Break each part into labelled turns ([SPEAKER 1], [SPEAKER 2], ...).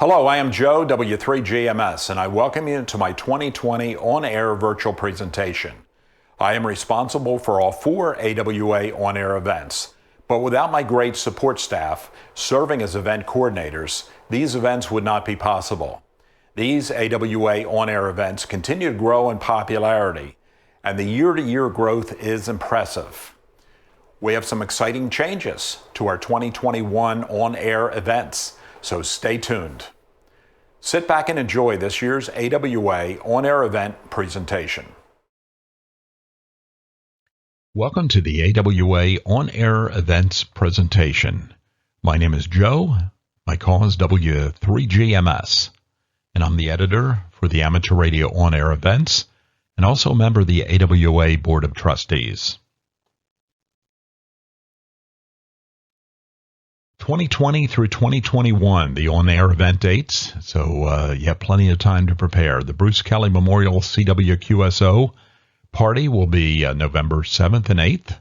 [SPEAKER 1] Hello, I am Joe, W3GMS, and I welcome you to my 2020 on-air virtual presentation. I am responsible for all 4 AWA on-air events, but without my great support staff serving as event coordinators, these events would not be possible. These AWA on-air events continue to grow in popularity, and the year-to-year growth is impressive. We have some exciting changes to our 2021 on-air events, so stay tuned. Sit back and enjoy this year's AWA on-air event presentation.
[SPEAKER 2] Welcome to the AWA on-air events presentation. My name is Joe. My call is W3GMS, and I'm the editor for the Amateur Radio on-air events and also a member of the AWA Board of Trustees. 2020 through 2021, the on-air event dates, so you have plenty of time to prepare. The Bruce Kelly Memorial CWQSO party will be November 7th and 8th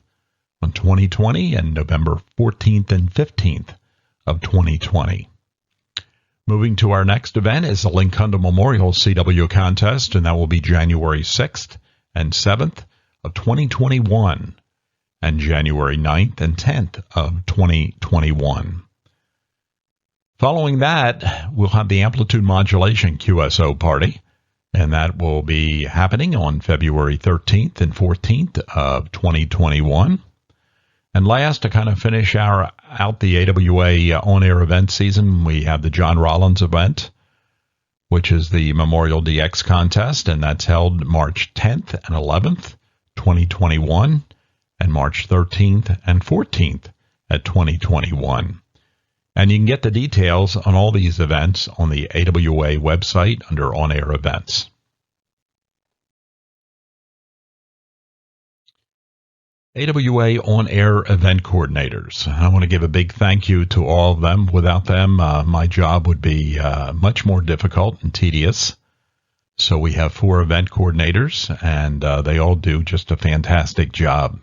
[SPEAKER 2] on 2020 and November 14th and 15th of 2020. Moving to our next event is the Linkunda Memorial CW contest, and that will be January 6th and 7th of 2021. And January 9th and 10th of 2021. Following that, we'll have the Amplitude Modulation QSO party, and that will be happening on February 13th and 14th of 2021. And last, to kind of finish out the AWA on-air event season, we have the John Rollins event, which is the Memorial DX contest, and that's held March 10th and 11th, 2021. And March 13th and 14th at 2021. And you can get the details on all these events on the AWA website under On-Air Events. AWA On-Air Event Coordinators. I want to give a big thank you to all of them. Without them, my job would be much more difficult and tedious. So we have 4 event coordinators, and they all do just a fantastic job.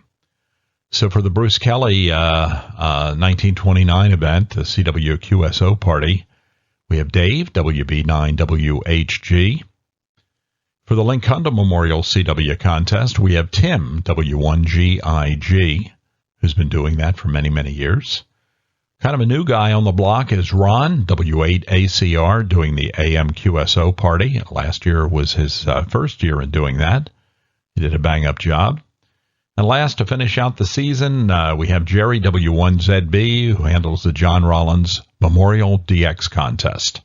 [SPEAKER 2] So for the Bruce Kelly 1929 event, the CWQSO party, we have Dave, WB9WHG. For the Linkunda Memorial CW contest, we have Tim, W1GIG, who's been doing that for many, many years. Kind of a new guy on the block is Ron, W8ACR, doing the AMQSO party. Last year was his first year in doing that. He did a bang-up job. And last, to finish out the season, we have Jerry, W1ZB, who handles the John Rollins Memorial DX contest.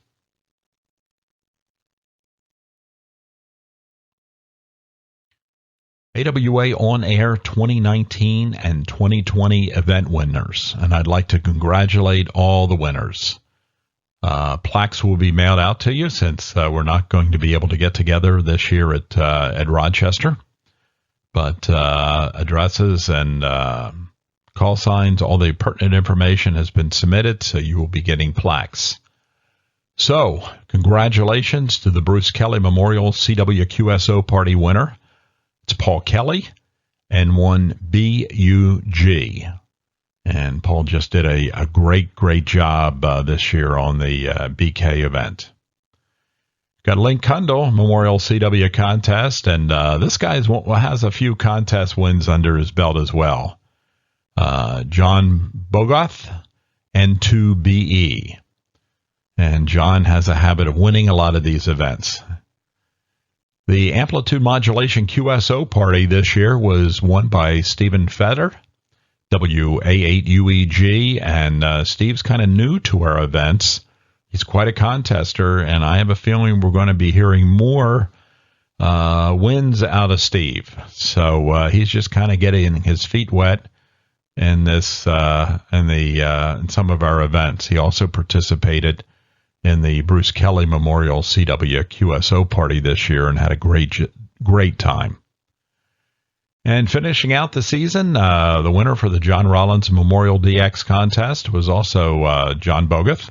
[SPEAKER 2] AWA On Air 2019 and 2020 event winners, and I'd like to congratulate all the winners. Plaques will be mailed out to you since we're not going to be able to get together this year at Rochester. But addresses and call signs, all the pertinent information has been submitted, so you will be getting plaques. So, congratulations to the Bruce Kelly Memorial CWQSO party winner. It's Paul Kelly, N1BUG. And Paul just did a great job this year on the BK event. Got Linkunda Memorial CW contest, and this guy has a few contest wins under his belt as well. John Bogoth, N2BE. And John has a habit of winning a lot of these events. The Amplitude Modulation QSO party this year was won by Stephen Fetter, WA8UEG, and Steve's kind of new to our events. He's quite a contester, and I have a feeling we're going to be hearing more wins out of Steve. So he's just kind of getting his feet wet in this in some of our events. He also participated in the Bruce Kelly Memorial CWQSO party this year and had a great time. And finishing out the season, the winner for the John Rollins Memorial DX contest was also John Bogoth.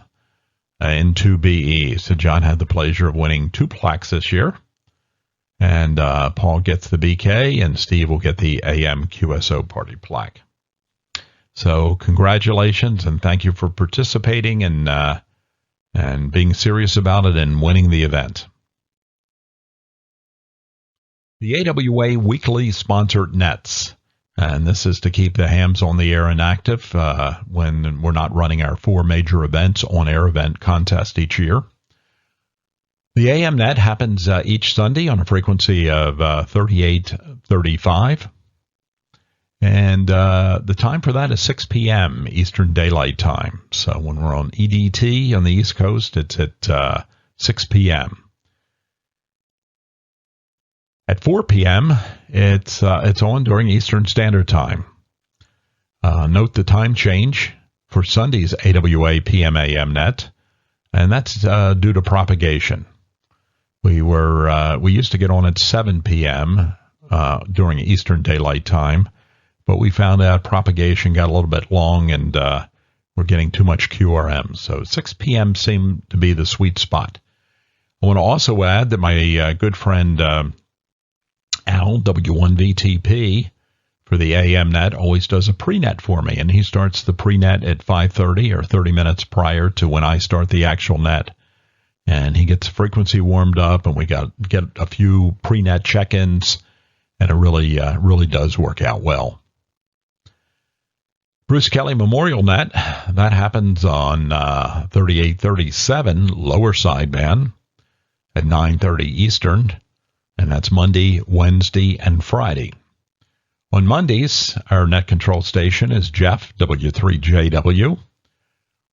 [SPEAKER 2] N2BE. So John had the pleasure of winning 2 plaques this year. And Paul gets the BK, and Steve will get the AM QSO party plaque. So congratulations, and thank you for participating. And and being serious about it and winning the event. The AWA weekly sponsored nets, and this is to keep the hams on the air and active when we're not running our 4 major events, on-air event contest each year. The AM net happens each Sunday on a frequency of 3835, and the time for that is 6 p.m. Eastern Daylight Time. So when we're on EDT on the East Coast, it's at 6 p.m. At 4 p.m., it's on during Eastern Standard Time. Note the time change for Sunday's AWA PM AM net, and that's due to propagation. We used to get on at 7 p.m. During Eastern Daylight Time, but we found out propagation got a little bit long, and we're getting too much QRM. So 6 p.m. seemed to be the sweet spot. I want to also add that my good friend Al, W1VTP, for the AM net, always does a pre-net for me, and he starts the pre-net at 5:30 or 30 minutes prior to when I start the actual net. And he gets frequency warmed up, and we get a few pre-net check-ins, and it really does work out well. Bruce Kelly Memorial Net, that happens on 3837 lower sideband at 9:30 Eastern, and that's Monday, Wednesday, and Friday. On Mondays, our net control station is Jeff, W3JW.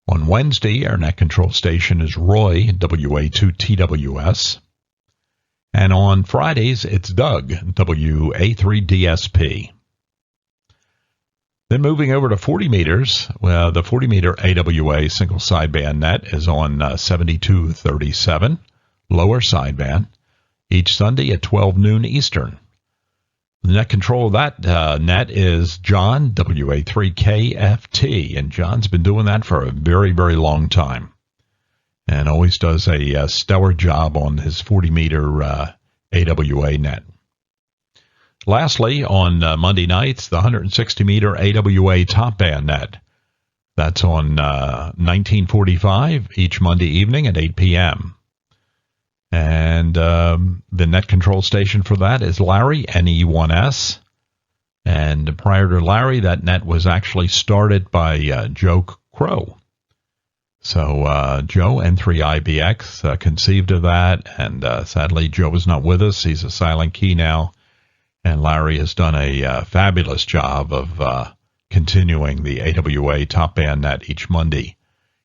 [SPEAKER 2] On Wednesday, our net control station is Roy, WA2TWS. And on Fridays, it's Doug, WA3DSP. Then moving over to 40 meters, well, the 40-meter AWA single sideband net is on 7237, lower sideband, each Sunday at 12 noon Eastern. The net control of that net is John, WA3KFT, and John's been doing that for a very, very long time and always does a stellar job on his 40-meter AWA net. Lastly, on Monday nights, the 160-meter AWA top band net. That's on 1945 each Monday evening at 8 p.m. And the net control station for that is Larry, NE1S. And prior to Larry, that net was actually started by Joe Crow. So Joe, N3IBX, conceived of that, and sadly Joe is not with us. He's a silent key now. And Larry has done a fabulous job of continuing the AWA top band net each Monday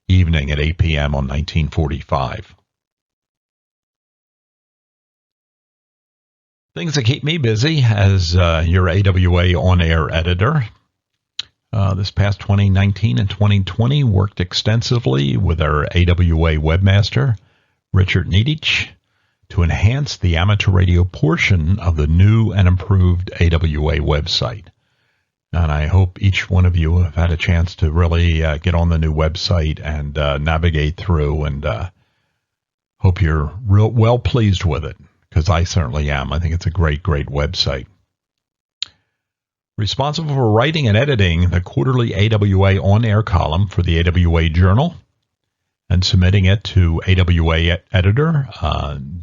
[SPEAKER 2] evening at 8 p.m. on 1945. Things that keep me busy as your AWA on-air editor. This past 2019 and 2020 worked extensively with our AWA webmaster, Richard Nedich, to enhance the amateur radio portion of the new and improved AWA website. And I hope each one of you have had a chance to really get on the new website and navigate through, and hope you're well pleased with it, because I certainly am. I think it's a great, great website. Responsible for writing and editing the quarterly AWA on-air column for the AWA Journal and submitting it to AWA editor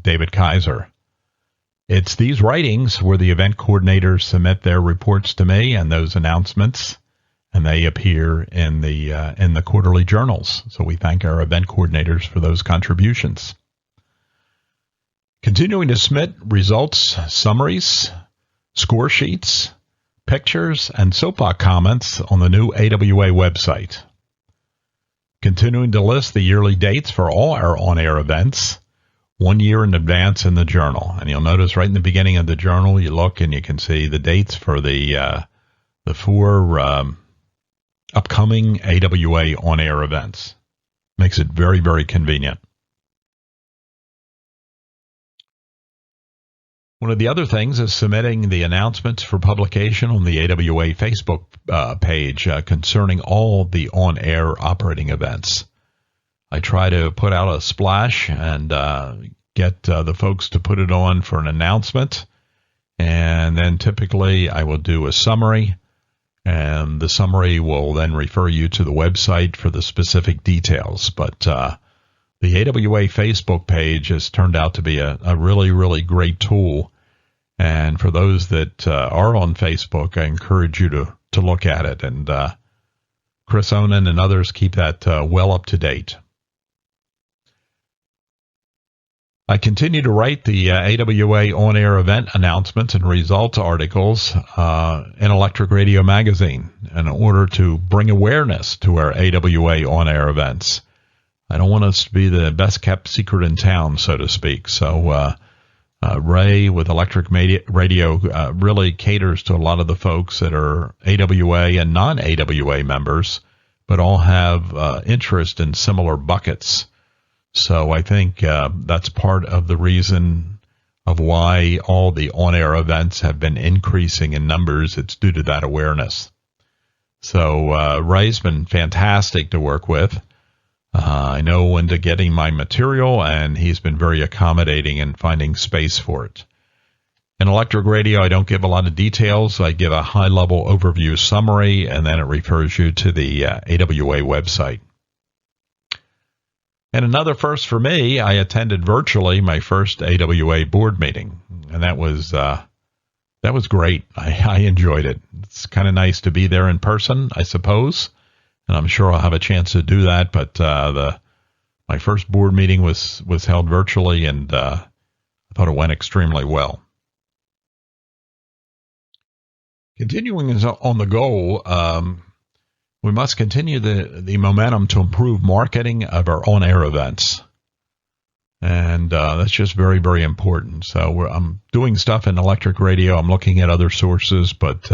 [SPEAKER 2] David Kaiser. It's these writings where the event coordinators submit their reports to me and those announcements, and they appear in the quarterly journals. So we thank our event coordinators for those contributions. Continuing to submit results, summaries, score sheets, pictures, and SOPOC comments on the new AWA website. Continuing to list the yearly dates for all our on-air events, 1 year in advance in the journal. And you'll notice right in the beginning of the journal, you look and you can see the dates for the 4 upcoming AWA on-air events. Makes it very, very convenient. One of the other things is submitting the announcements for publication on the AWA Facebook page concerning all the on-air operating events. I try to put out a splash and get the folks to put it on for an announcement, and then typically I will do a summary, and the summary will then refer you to the website for the specific details. But The AWA Facebook page has turned out to be a really, really great tool. And for those that are on Facebook, I encourage you to look at it. And Chris Onan and others keep that well up to date. I continue to write the AWA on-air event announcements and results articles in Electric Radio Magazine in order to bring awareness to our AWA on-air events. I don't want us to be the best-kept secret in town, so to speak. So Ray with Electric Radio really caters to a lot of the folks that are AWA and non-AWA members, but all have interest in similar buckets. So I think that's part of the reason of why all the on-air events have been increasing in numbers. It's due to that awareness. So Ray's been fantastic to work with. I know when to getting my material, and he's been very accommodating in finding space for it. In Electric Radio, I don't give a lot of details. I give a high-level overview summary, and then it refers you to the AWA website. And another first for me, I attended virtually my first AWA board meeting, and that was great. I enjoyed it. It's kind of nice to be there in person, I suppose, and I'm sure I'll have a chance to do that. But my first board meeting was held virtually, and I thought it went extremely well. Continuing on the goal, we must continue the momentum to improve marketing of our on-air events. And that's just very, very important. So I'm doing stuff in Electric Radio. I'm looking at other sources, but,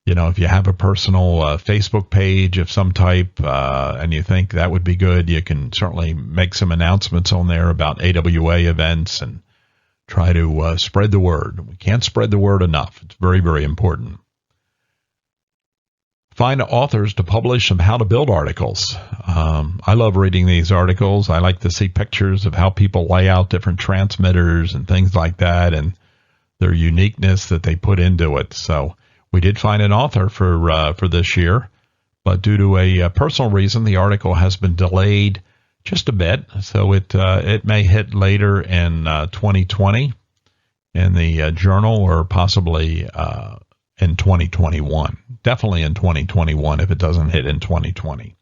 [SPEAKER 2] if you have a personal Facebook page of some type and you think that would be good, you can certainly make some announcements on there about AWA events and try to spread the word. We can't spread the word enough. It's very, very important. Find authors to publish some how to build articles. I love reading these articles. I like to see pictures of how people lay out different transmitters and things like that and their uniqueness that they put into it. So we did find an author for this year, but due to a personal reason, the article has been delayed just a bit. So it may hit later in 2020 in the journal, or possibly in 2021. Definitely in 2021 if it doesn't hit in 2020.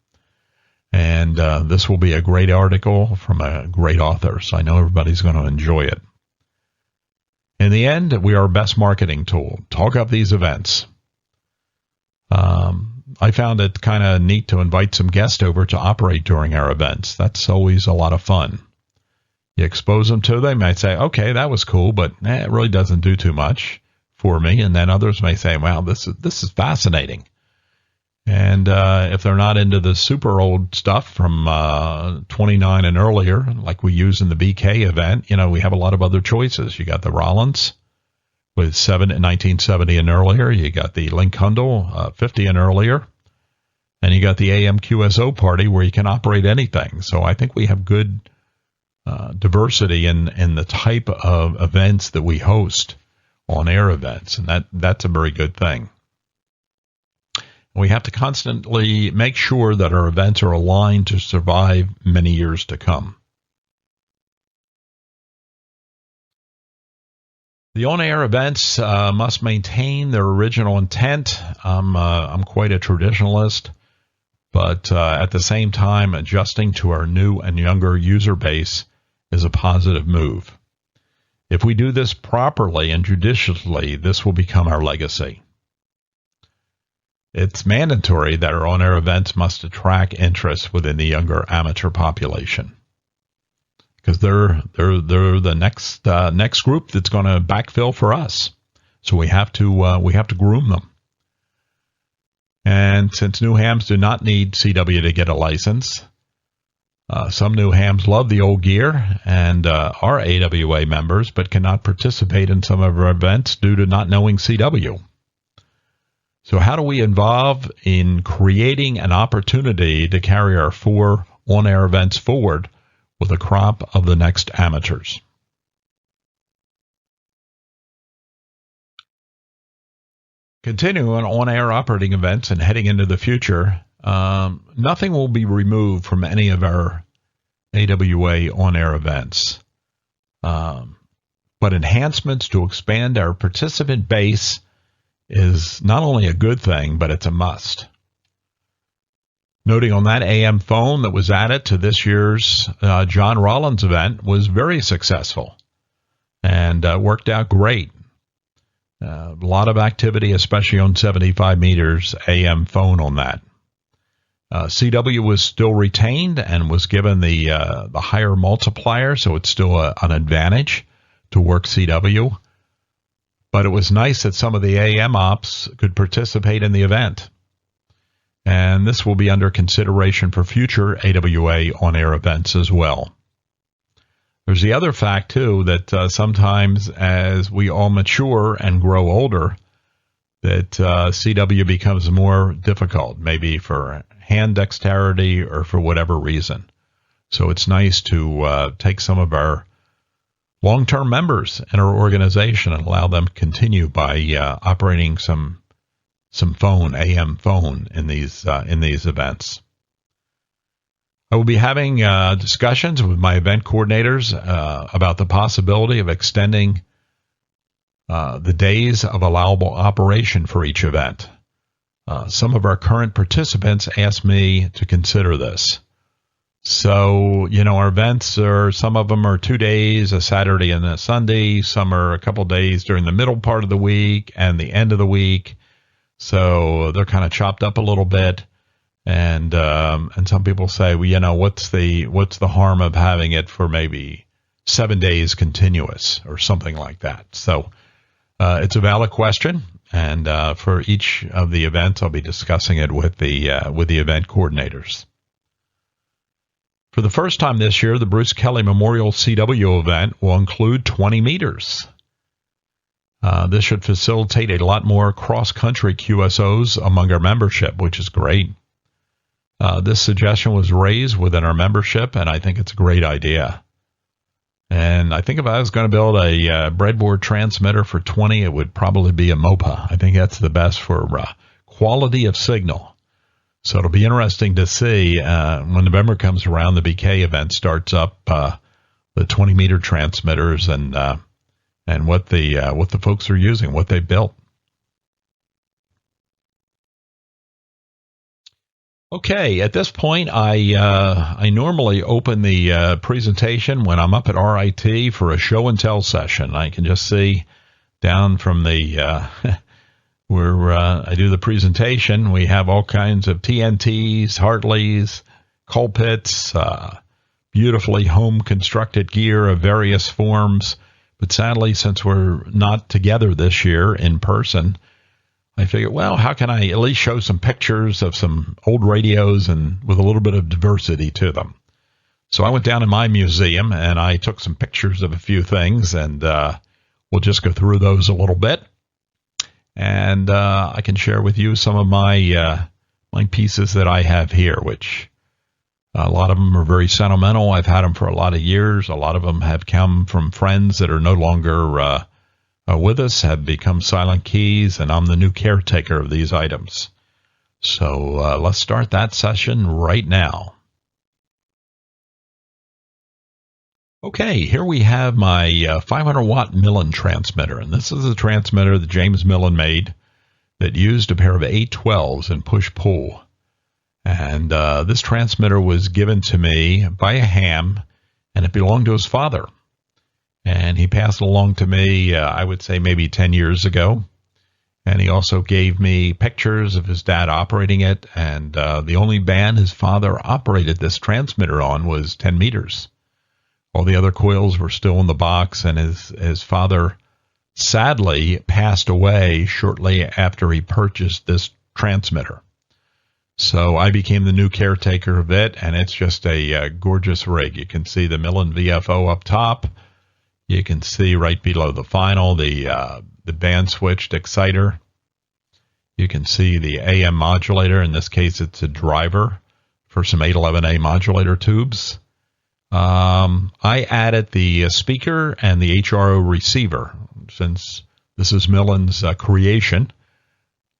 [SPEAKER 2] And this will be a great article from a great author, so I know everybody's going to enjoy it. In the end, we are our best marketing tool. Talk up these events. I found it kind of neat to invite some guests over to operate during our events. That's always a lot of fun. You expose them to them, they might say, okay, that was cool, but it really doesn't do too much for me. And then others may say, wow, this is fascinating. And if they're not into the super old stuff from 29 and earlier, like we use in the BK event, we have a lot of other choices. You got the Rollins with 1970 and earlier. You got the Link Hundle 50 and earlier. And you got the AM QSO party where you can operate anything. So I think we have good diversity in the type of events that we host on air events, and that's a very good thing. We have to constantly make sure that our events are aligned to survive many years to come. The on-air events must maintain their original intent. I'm quite a traditionalist, but at the same time, adjusting to our new and younger user base is a positive move. If we do this properly and judiciously, this will become our legacy. It's mandatory that our on-air events must attract interest within the younger amateur population, because they're the next group that's going to backfill for us. So we have to groom them. And since new hams do not need CW to get a license, some new hams love the old gear and are AWA members, but cannot participate in some of our events due to not knowing CW. So how do we involve in creating an opportunity to carry our 4 on-air events forward with a crop of the next amateurs? Continuing on air operating events and heading into the future, nothing will be removed from any of our AWA on-air events. But enhancements to expand our participant base is not only a good thing, but it's a must. Noting on that AM phone that was added to this year's John Rollins event was very successful and worked out great. A lot of activity, especially on 75 meters AM phone on that. CW was still retained and was given the higher multiplier, so it's still an advantage to work CW. But it was nice that some of the AM ops could participate in the event. And this will be under consideration for future AWA on-air events as well. There's the other fact, too, that sometimes as we all mature and grow older, that CW becomes more difficult, maybe for hand dexterity or for whatever reason. So it's nice to take some of our long-term members in our organization and allow them to continue by operating some phone, AM phone, in these events. I will be having discussions with my event coordinators about the possibility of extending the days of allowable operation for each event. Some of our current participants asked me to consider this. So, our events some of them are 2 days, a Saturday and a Sunday. Some are a couple days during the middle part of the week and the end of the week. So they're kind of chopped up a little bit. And some people say, well, what's the harm of having it for maybe 7 days continuous or something like that? So it's a valid question. And for each of the events, I'll be discussing it with the event coordinators. For the first time this year, the Bruce Kelly Memorial CW event will include 20 meters. This should facilitate a lot more cross-country QSOs among our membership, which is great. This suggestion was raised within our membership, and I think it's a great idea. And I think if I was going to build a breadboard transmitter for 20, it would probably be a MOPA. I think that's the best for quality of signal. So it'll be interesting to see when November comes around, the BK event starts up, the 20-meter transmitters and what the folks are using, what they built. Okay, at this point, I normally open the presentation when I'm up at RIT for a show and tell session. I can just see down from the where I do the presentation, we have all kinds of TNTs, Hartleys, Colpits, beautifully home-constructed gear of various forms. But sadly, since we're not together this year in person, I figured, well, how can I at least show some pictures of some old radios and with a little bit of diversity to them? So I went down in my museum and I took some pictures of a few things, and we'll just go through those a little bit. And I can share with you some of my pieces that I have here, which a lot of them are very sentimental. I've had them for a lot of years. A lot of them have come from friends that are no longer with us, have become silent keys, and I'm the new caretaker of these items. So let's start that session right now. Okay, here we have my 500-watt Millen transmitter, and this is a transmitter that James Millen made that used a pair of 812s in push-pull. And this transmitter was given to me by a ham, and it belonged to his father. And he passed it along to me, I would say maybe 10 years ago. And he also gave me pictures of his dad operating it, and the only band his father operated this transmitter on was 10 meters. All the other coils were still in the box, and his father sadly passed away shortly after he purchased this transmitter. So I became the new caretaker of it, and it's just a gorgeous rig. You can see the Millen VFO up top. You can see right below the final the band switched exciter. You can see the AM modulator. In this case, it's a driver for some 811A modulator tubes. I added the speaker and the HRO receiver. Since this is Millen's creation,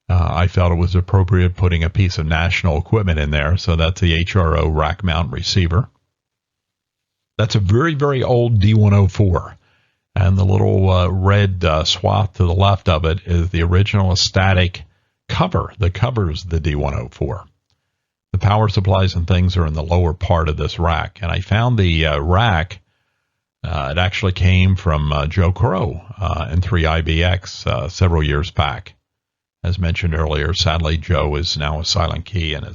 [SPEAKER 2] I felt it was appropriate putting a piece of national equipment in there, so that's the HRO rack mount receiver. That's a very, very old D104. And the little red swath to the left of it is the original static cover that covers the D104. The power supplies and things are in the lower part of this rack. And I found the rack, it actually came from Joe Crow in 3IBX several years back. As mentioned earlier, sadly, Joe is now a silent key and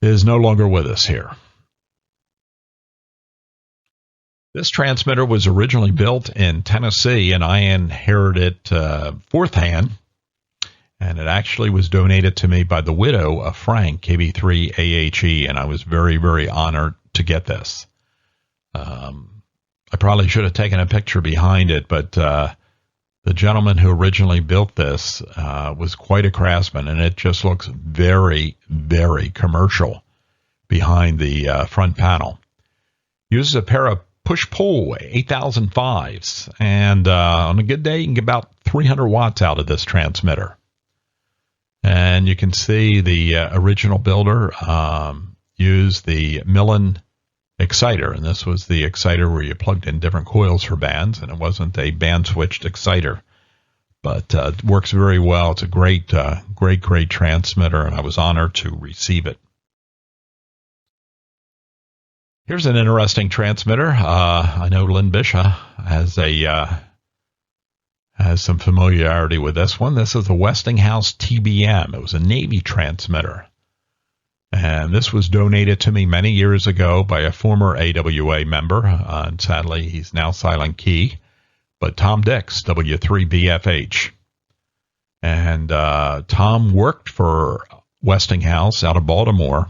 [SPEAKER 2] is no longer with us here. This transmitter was originally built in Tennessee, and I inherited it fourth hand, and it actually was donated to me by the widow of Frank, KB3AHE, and I was very, very honored to get this. I probably should have taken a picture behind it, but the gentleman who originally built this was quite a craftsman, and it just looks very, very commercial behind the front panel. Uses a pair of push-pull 8005s, and on a good day, you can get about 300 watts out of this transmitter. And you can see the original builder used the Millen exciter, and this was the exciter where you plugged in different coils for bands, and it wasn't a band-switched exciter, but it works very well. It's a great transmitter, and I was honored to receive it. Here's an interesting transmitter. I know Lynn Bisha has some familiarity with this one. This is a Westinghouse TBM. It was a Navy transmitter. And this was donated to me many years ago by a former AWA member. And sadly, he's now silent key. But Tom Dix, W3BFH. And Tom worked for Westinghouse out of Baltimore.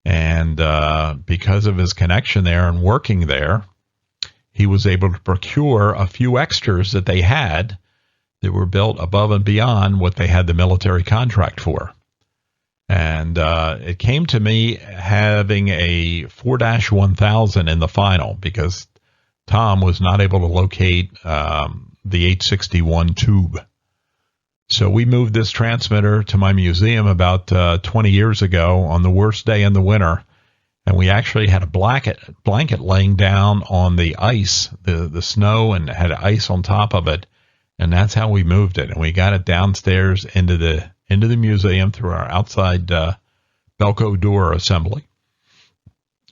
[SPEAKER 2] And because of his connection there and working there, he was able to procure a few extras that they had that were built above and beyond what they had the military contract for. And it came to me having a 4-1000 in the final because Tom was not able to locate the 861 tube. So we moved this transmitter to my museum about 20 years ago on the worst day in the winter, and we actually had a blanket laying down on the ice, the snow, and had ice on top of it, and that's how we moved it. And we got it downstairs into the museum through our outside Belco door assembly.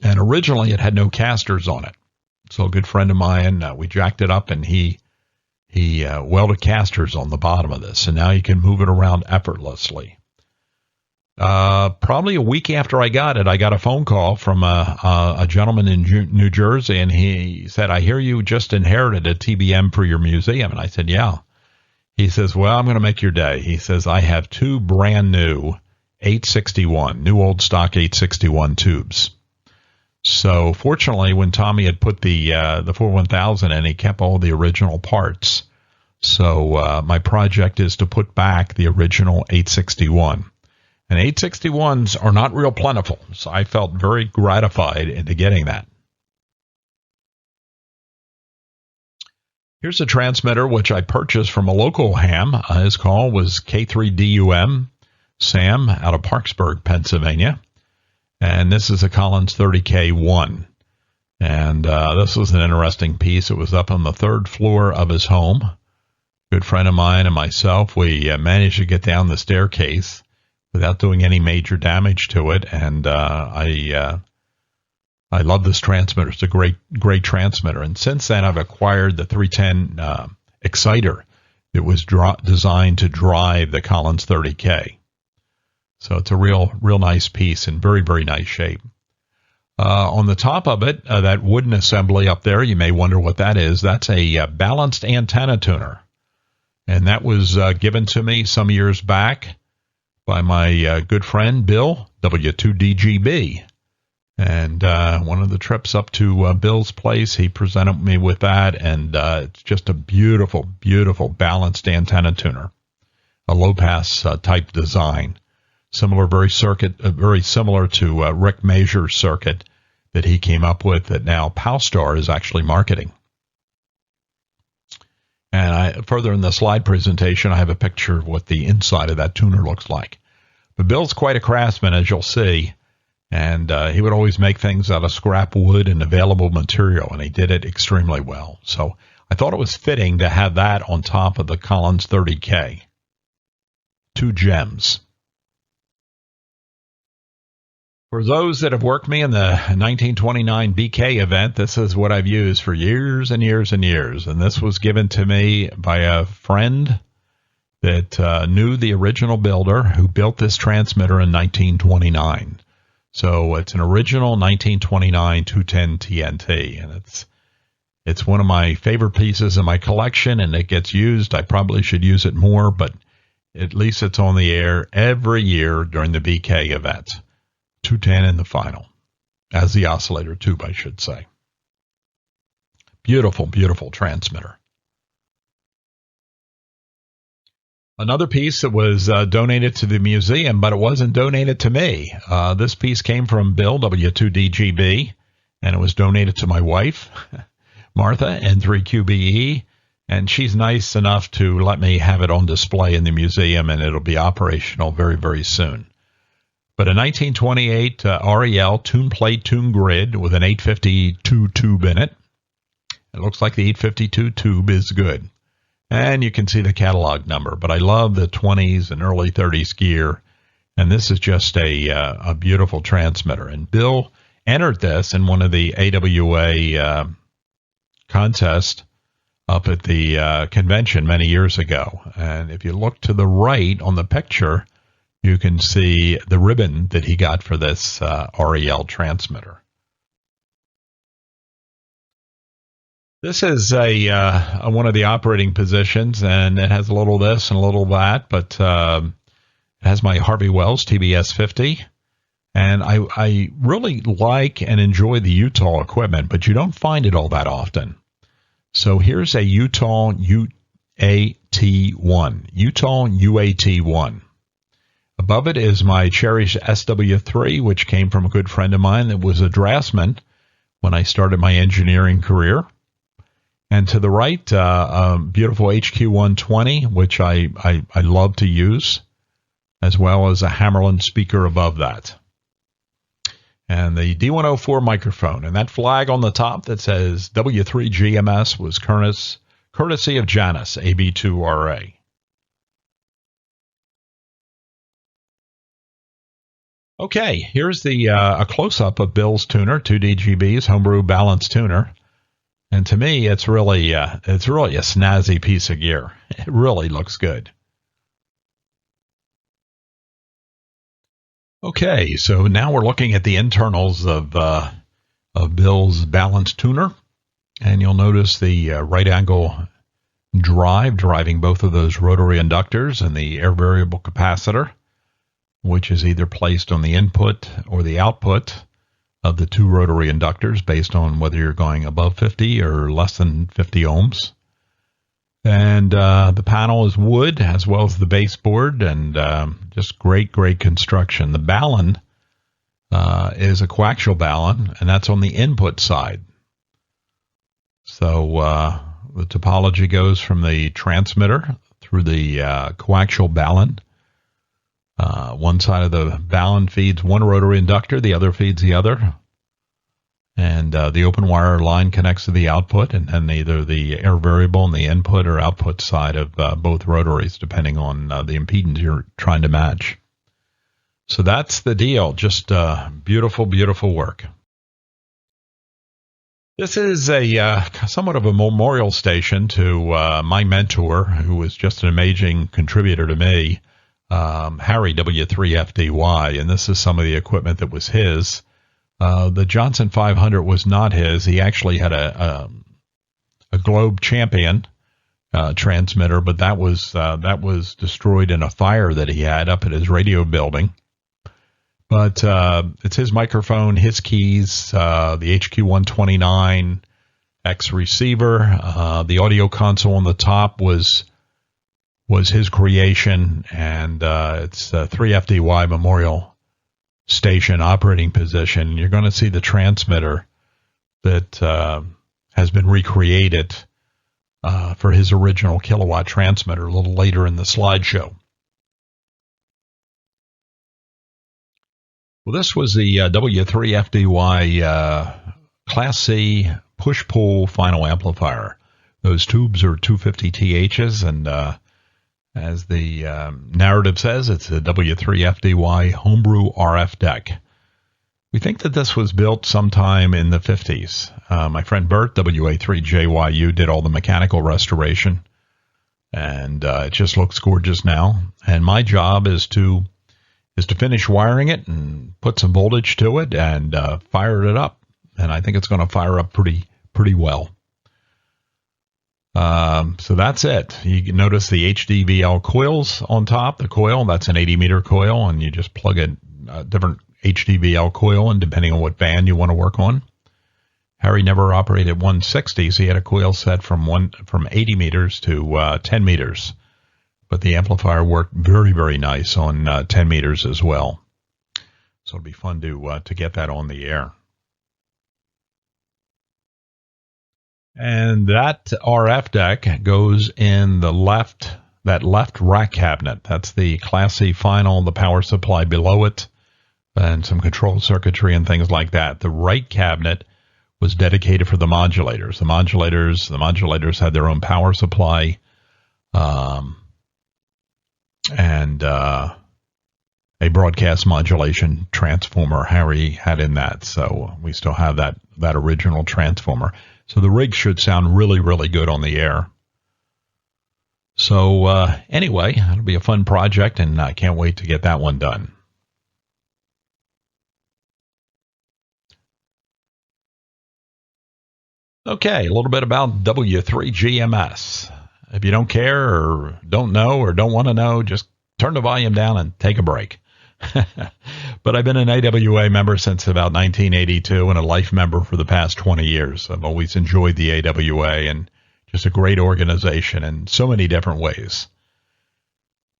[SPEAKER 2] And originally it had no casters on it. So a good friend of mine, we jacked it up, and he welded casters on the bottom of this, and now you can move it around effortlessly. Probably a week after I got it, I got a phone call from a gentleman in New Jersey, and he said, "I hear you just inherited a TBM for your museum." And I said, "Yeah." He says, "Well, I'm going to make your day." He says, "I have two brand new 861, new old stock 861 tubes." So fortunately, when Tommy had put the 41000 in, he kept all the original parts. So my project is to put back the original 861. And 861s are not real plentiful, so I felt very gratified into getting that. Here's a transmitter which I purchased from a local ham. His call was K3DUM Sam out of Parksburg, Pennsylvania. And this is a Collins 30K1. And this was an interesting piece. It was up on the third floor of his home. A good friend of mine and myself, we managed to get down the staircase without doing any major damage to it. And I love this transmitter. It's a great transmitter. And since then, I've acquired the 310 exciter that was designed to drive the Collins 30K. So it's a real nice piece in very, very nice shape. On the top of it, that wooden assembly up there, you may wonder what that is. That's a balanced antenna tuner. And that was given to me some years back by my good friend, Bill, W2DGB. And one of the trips up to Bill's place, he presented me with that. And it's just a beautiful, beautiful balanced antenna tuner. A low-pass type design. Very similar to Rick Mazur's circuit that he came up with that now Powstar is actually marketing. And further in the slide presentation, I have a picture of what the inside of that tuner looks like. But Bill's quite a craftsman, as you'll see. And he would always make things out of scrap wood and available material, and he did it extremely well. So I thought it was fitting to have that on top of the Collins 30K. Two gems. For those that have worked me in the 1929 BK event, this is what I've used for years and years and years. And this was given to me by a friend that knew the original builder who built this transmitter in 1929. So it's an original 1929 210 TNT, and it's one of my favorite pieces in my collection, and it gets used. I probably should use it more, but at least it's on the air every year during the BK event. 210 in the final, as the oscillator tube, I should say. Beautiful, beautiful transmitter. Another piece that was donated to the museum, but it wasn't donated to me. This piece came from Bill, W2DGB, and it was donated to my wife, Martha, N3QBE, and she's nice enough to let me have it on display in the museum, and it'll be operational very, very soon. But a 1928 REL tune plate, tune grid with an 852 tube in it. It looks like the 852 tube is good. And you can see the catalog number. But I love the 20s and early 30s gear. And this is just a beautiful transmitter. And Bill entered this in one of the AWA contests up at the convention many years ago. And if you look to the right on the picture, you can see the ribbon that he got for this REL transmitter. This is one of the operating positions, and it has a little this and a little that, but it has my Harvey Wells TBS 50. And I really like and enjoy the Utah equipment, but you don't find it all that often. So here's a Utah UAT1. Utah UAT1. Above it is my cherished SW3, which came from a good friend of mine that was a draftsman when I started my engineering career. And to the right, a beautiful HQ120, which I love to use, as well as a Hammerland speaker above that. And the D104 microphone. And that flag on the top that says W3GMS was courtesy of Janus, AB2RA. Okay, here's the a close-up of Bill's tuner, 2DGB's homebrew balance tuner. And to me, it's really a snazzy piece of gear. It really looks good. Okay, so now we're looking at the internals of Bill's balance tuner, and you'll notice the right angle drive driving both of those rotary inductors and the air variable capacitor, which is either placed on the input or the output of the two rotary inductors based on whether you're going above 50 or less than 50 ohms. And the panel is wood as well as the baseboard, and just great construction. The ballon is a coaxial ballon, and that's on the input side. So the topology goes from the transmitter through the coaxial ballon. One side of the ballon feeds one rotary inductor, the other feeds the other. And the open wire line connects to the output, and then either the air variable on the input or output side of both rotaries, depending on the impedance you're trying to match. So that's the deal. Just beautiful, beautiful work. This is a somewhat of a memorial station to my mentor, who was just an amazing contributor to me, Harry W3FDY, and this is some of the equipment that was his. The Johnson 500 was not his. He actually had a Globe Champion transmitter, but that was destroyed in a fire that he had up at his radio building. But it's his microphone, his keys, the HQ129 X receiver, the audio console on the top was his creation, and it's a 3FDY Memorial Station operating position. You're going to see the transmitter that has been recreated for his original kilowatt transmitter a little later in the slideshow. Well, this was the W3FDY Class C push-pull final amplifier. Those tubes are 250 THs, and as the narrative says, it's a W3FDY homebrew RF deck. We think that this was built sometime in the 50s. My friend Bert, WA3JYU, did all the mechanical restoration, and it just looks gorgeous now. And my job is to finish wiring it and put some voltage to it and fire it up. And I think it's going to fire up pretty well. So that's it. You can notice the HDVL coils on top. The coil, that's an 80-meter coil, and you just plug a different HDVL coil in depending on what band you want to work on. Harry never operated 160, so he had a coil set from 80 meters to 10 meters. But the amplifier worked very, very nice on 10 meters as well. So it'll be fun to get that on the air. And that RF deck goes in that left rack cabinet. That's the Class C final, the power supply below it, and some control circuitry and things like that. The right cabinet was dedicated for the modulators. The modulators had their own power supply, and a broadcast modulation transformer Harry had in that. So we still have that original transformer. So the rig should sound really, really good on the air. So anyway, it'll be a fun project, and I can't wait to get that one done. Okay, a little bit about W3GMS. If you don't care or don't know or don't want to know, just turn the volume down and take a break. But I've been an AWA member since about 1982 and a life member for the past 20 years. I've always enjoyed the AWA, and just a great organization in so many different ways.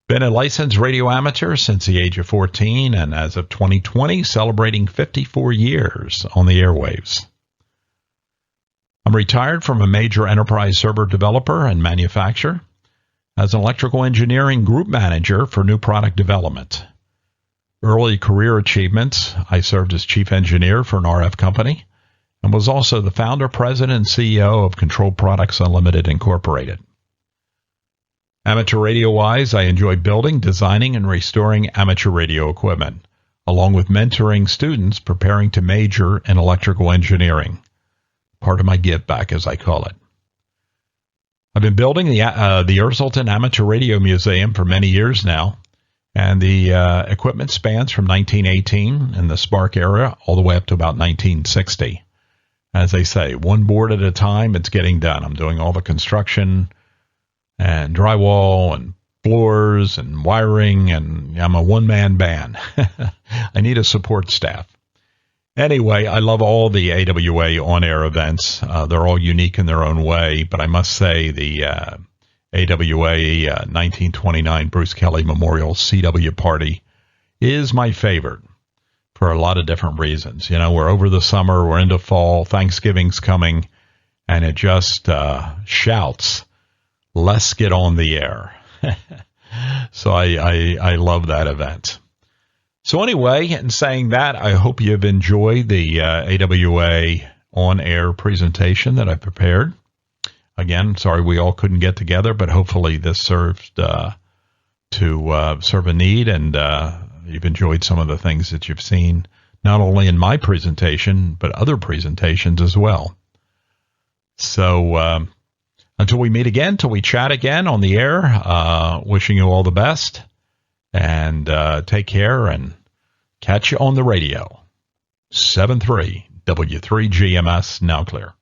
[SPEAKER 2] Been a licensed radio amateur since the age of 14, and as of 2020, celebrating 54 years on the airwaves. I'm retired from a major enterprise server developer and manufacturer as an electrical engineering group manager for new product development. Early career achievements, I served as chief engineer for an RF company and was also the founder, president, and CEO of Control Products Unlimited Incorporated. Amateur radio-wise, I enjoy building, designing, and restoring amateur radio equipment, along with mentoring students preparing to major in electrical engineering. Part of my give back, as I call it. I've been building the Ursulton Amateur Radio Museum for many years now, and the equipment spans from 1918 in the Spark era all the way up to about 1960. As they say, one board at a time, it's getting done. I'm doing all the construction and drywall and floors and wiring, and I'm a one-man band. I need a support staff. Anyway, I love all the AWA on-air events. They're all unique in their own way, but I must say the AWA 1929 Bruce Kelly Memorial CW Party is my favorite for a lot of different reasons. You know, we're over the summer, we're into fall, Thanksgiving's coming, and it just shouts, let's get on the air. So I love that event. So anyway, in saying that, I hope you've enjoyed the AWA on-air presentation that I prepared. Again, sorry we all couldn't get together, but hopefully this served to serve a need, and you've enjoyed some of the things that you've seen, not only in my presentation, but other presentations as well. So until we meet again, till we chat again on the air, wishing you all the best. And take care and catch you on the radio. 7-3 W3GMS now clear.